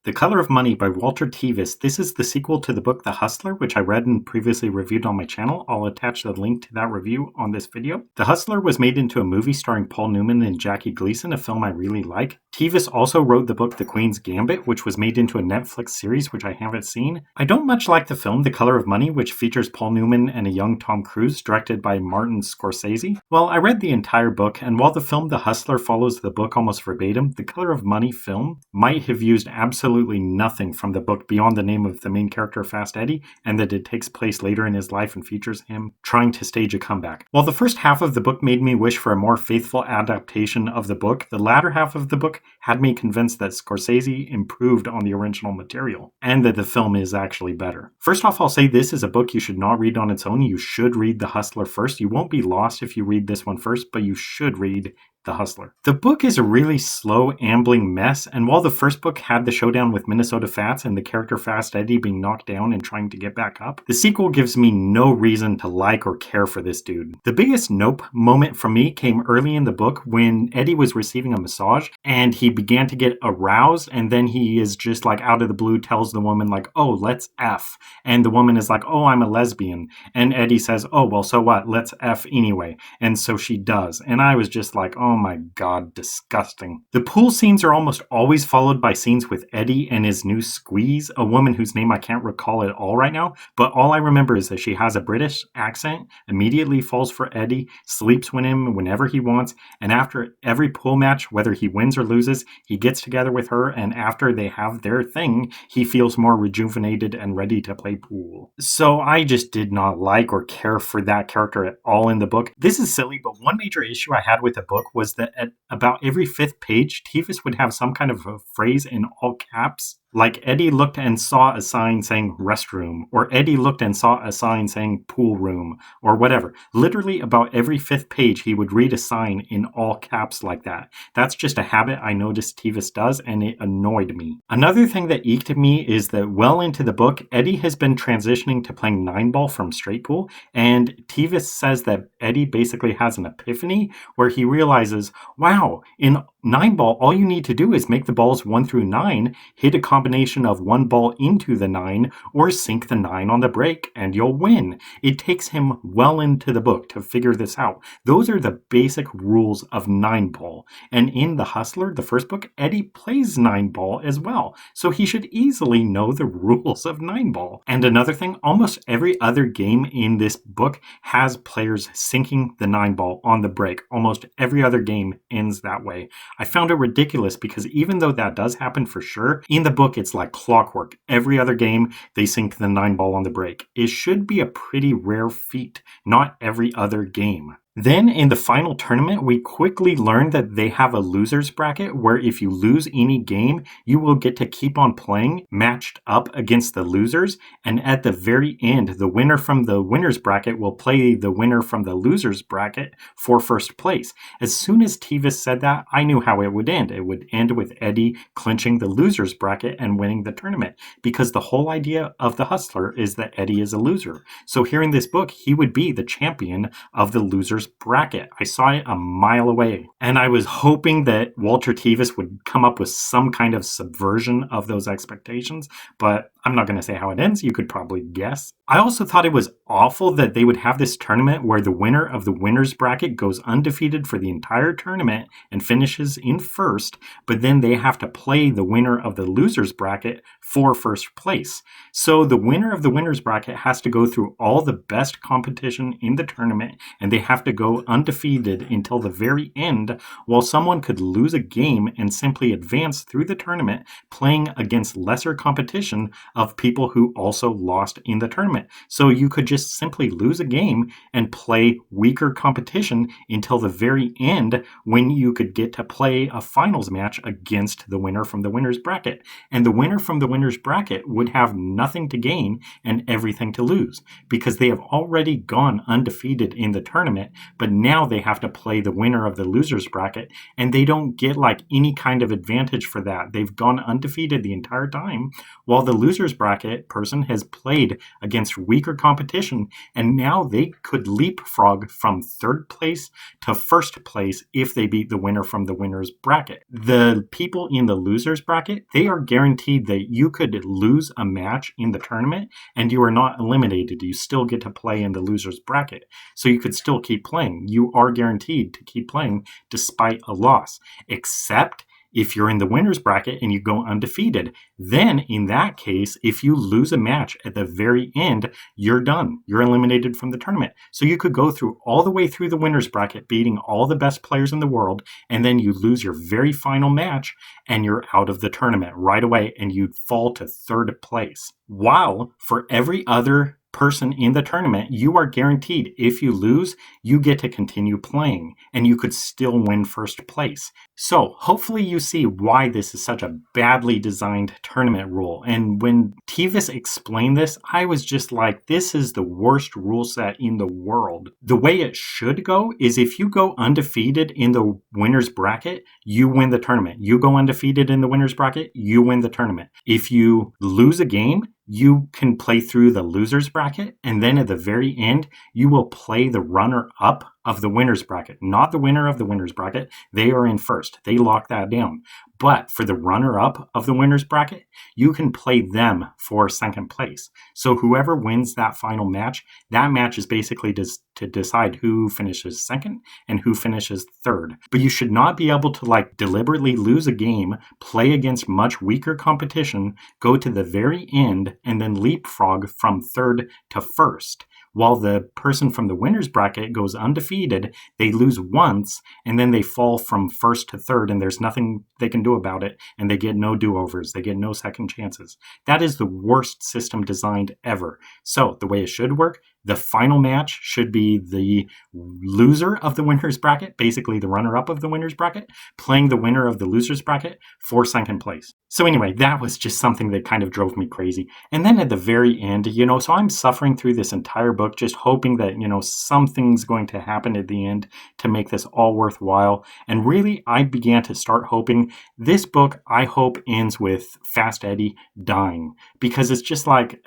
The Color of Money by Walter Tevis. This is the sequel to the book The Hustler, which I read and previously reviewed on my channel. I'll attach the link to that review on this video. The Hustler was made into a movie starring Paul Newman and Jackie Gleason, a film I really like. Tevis also wrote the book The Queen's Gambit, which was made into a Netflix series, which I haven't seen. I don't much like the film The Color of Money, which features Paul Newman and a young Tom Cruise, directed by Martin Scorsese. Well, I read the entire book, and while the film The Hustler follows the book almost verbatim, The Color of Money film might have used absolutely nothing from the book beyond the name of the main character, Fast Eddie, and that it takes place later in his life and features him trying to stage a comeback. While the first half of the book made me wish for a more faithful adaptation of the book, the latter half of the book had me convinced that Scorsese improved on the original material, and that the film is actually better. First off, I'll say this is a book you should not read on its own. You should read The Hustler first. You won't be lost if you read this one first, but you should read The Hustler. The book is a really slow, ambling mess, and while the first book had the showdown with Minnesota Fats and the character Fast Eddie being knocked down and trying to get back up, the sequel gives me no reason to like or care for this dude. The biggest nope moment for me came early in the book when Eddie was receiving a massage and he began to get aroused, and then he is just like out of the blue tells the woman like, oh, let's F. And the woman is like, oh, I'm a lesbian. And Eddie says, oh, well, so what? Let's F anyway. And so she does. And I was just like, oh my god, disgusting. The pool scenes are almost always followed by scenes with Eddie and his new squeeze, a woman whose name I can't recall at all right now, but all I remember is that she has a British accent, immediately falls for Eddie, sleeps with him whenever he wants, and after every pool match, whether he wins or loses, he gets together with her, and after they have their thing, he feels more rejuvenated and ready to play pool. So I just did not like or care for that character at all in the book. This is silly, but one major issue I had with the book was that at about every fifth page, Tevis would have some kind of a phrase in all caps, like Eddie looked and saw a sign saying restroom, or Eddie looked and saw a sign saying pool room, or whatever. Literally about every fifth page, he would read a sign in all caps like that. That's just a habit I noticed Tevis does, and it annoyed me. Another thing that eked me is that well into the book, Eddie has been transitioning to playing 9-ball from straight pool, and Tevis says that Eddie basically has an epiphany where he realizes, wow, in 9-ball, all you need to do is make the balls 1 through 9, hit a combination of 1 ball into the 9, or sink the 9 on the break, and you'll win. It takes him well into the book to figure this out. Those are the basic rules of 9-ball. And in The Hustler, the first book, Eddie plays 9-ball as well, so he should easily know the rules of 9-ball. And another thing, almost every other game in this book has players sinking the 9-ball on the break. Almost every other game ends that way. I found it ridiculous because even though that does happen for sure, in the book it's like clockwork. Every other game, they sink the 9-ball on the break. It should be a pretty rare feat, not every other game. Then in the final tournament, we quickly learned that they have a loser's bracket where if you lose any game, you will get to keep on playing matched up against the losers. And at the very end, the winner from the winner's bracket will play the winner from the loser's bracket for first place. As soon as Tevis said that, I knew how it would end. It would end with Eddie clinching the loser's bracket and winning the tournament, because the whole idea of The Hustler is that Eddie is a loser. So here in this book, he would be the champion of the loser's bracket. I saw it a mile away, and I was hoping that Walter Tevis would come up with some kind of subversion of those expectations, but I'm not going to say how it ends. You could probably guess. I also thought it was awful that they would have this tournament where the winner of the winner's bracket goes undefeated for the entire tournament and finishes in first, but then they have to play the winner of the loser's bracket for first place. So the winner of the winner's bracket has to go through all the best competition in the tournament, and they have to go undefeated until the very end, while someone could lose a game and simply advance through the tournament playing against lesser competition of people who also lost in the tournament. So you could just simply lose a game and play weaker competition until the very end, when you could get to play a finals match against the winner from the winner's bracket. And the winner from the winner's bracket would have nothing to gain and everything to lose, because they have already gone undefeated in the tournament, but now they have to play the winner of the loser's bracket, and they don't get like any kind of advantage for that. They've gone undefeated the entire time, while the loser's loser's bracket person has played against weaker competition, and now they could leapfrog from third place to first place if they beat the winner from the winner's bracket. The people in the loser's bracket, they are guaranteed that you could lose a match in the tournament and you are not eliminated. You still get to play in the loser's bracket. So you could still keep playing. You are guaranteed to keep playing despite a loss, except if you're in the winner's bracket and you go undefeated. Then in that case, if you lose a match at the very end, you're done. You're eliminated from the tournament. So you could go through all the way through the winner's bracket, beating all the best players in the world, and then you lose your very final match and you're out of the tournament right away and you'd fall to third place. While for every other person in the tournament, you are guaranteed if you lose, you get to continue playing and you could still win first place. So hopefully you see why this is such a badly designed tournament rule. And when Tevis explained this, I was just like, this is the worst rule set in the world. The way it should go is if you go undefeated in the winner's bracket, you win the tournament. You go undefeated in the winner's bracket, you win the tournament. If you lose a game, you can play through the loser's bracket, and then at the very end, you will play the runner-up of the winner's bracket, not the winner of the winner's bracket. They are in first. They lock that down. But for the runner-up of the winner's bracket, you can play them for second place. So whoever wins that final match, that match is basically to decide who finishes second and who finishes third. But you should not be able to deliberately lose a game, play against much weaker competition, go to the very end, and then leapfrog from third to first. While the person from the winner's bracket goes undefeated, they lose once, and then they fall from first to third, and there's nothing they can do about it, and they get no do-overs. They get no second chances. That is the worst system designed ever. So the way it should work, the final match should be the loser of the winner's bracket, basically the runner-up of the winner's bracket, playing the winner of the loser's bracket for second place. So anyway, that was just something that kind of drove me crazy. And then at the very end, so I'm suffering through this entire book, just hoping that, something's going to happen at the end to make this all worthwhile. And really, I began to start hoping this book, I hope, ends with Fast Eddie dying, because it's just like...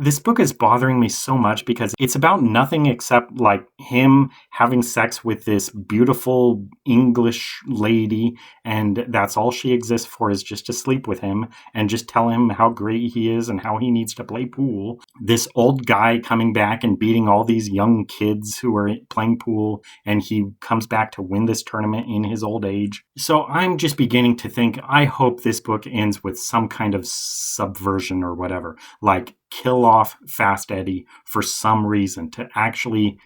This book is bothering me so much because it's about nothing except him having sex with this beautiful English lady, and that's all she exists for, is just to sleep with him and just tell him how great he is and how he needs to play pool. This old guy coming back and beating all these young kids who are playing pool, and he comes back to win this tournament in his old age. So I'm just beginning to think, I hope this book ends with some kind of subversion or whatever, kill off Fast Eddie for some reason, to actually,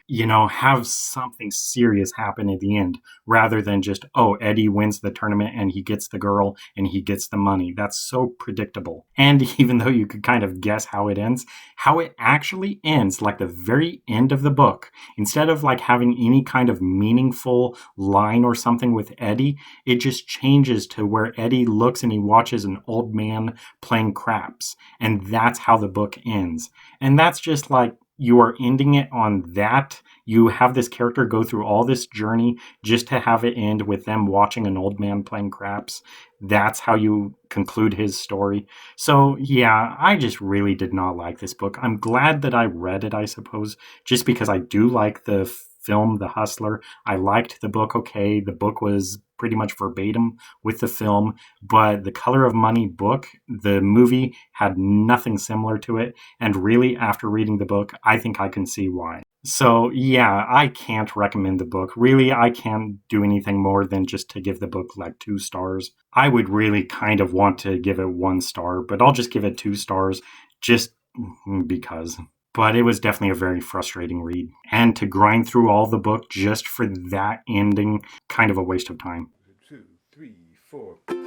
have something serious happen at the end, rather than just, Eddie wins the tournament and he gets the girl and he gets the money. That's so predictable. And even though you could kind of guess how it ends, how it actually ends, the very end of the book, instead of having any kind of meaningful line or something with Eddie, it just changes to where Eddie looks and he watches an old man playing craps. And that's how the book ends. And that's just you are ending it on that. You have this character go through all this journey just to have it end with them watching an old man playing craps. That's how you conclude his story. So yeah, I just really did not like this book. I'm glad that I read it, I suppose, just because I do like the film, The Hustler. I liked the book okay. The book was pretty much verbatim with the film, but the Color of Money book, the movie, had nothing similar to it. And really, after reading the book, I think I can see why. So yeah, I can't recommend the book. Really, I can't do anything more than just to give the book 2 stars. I would really kind of want to give it 1 star, but I'll just give it 2 stars just because. But it was definitely a very frustrating read. And to grind through all the book just for that ending, kind of a waste of time. 2, 3, 4.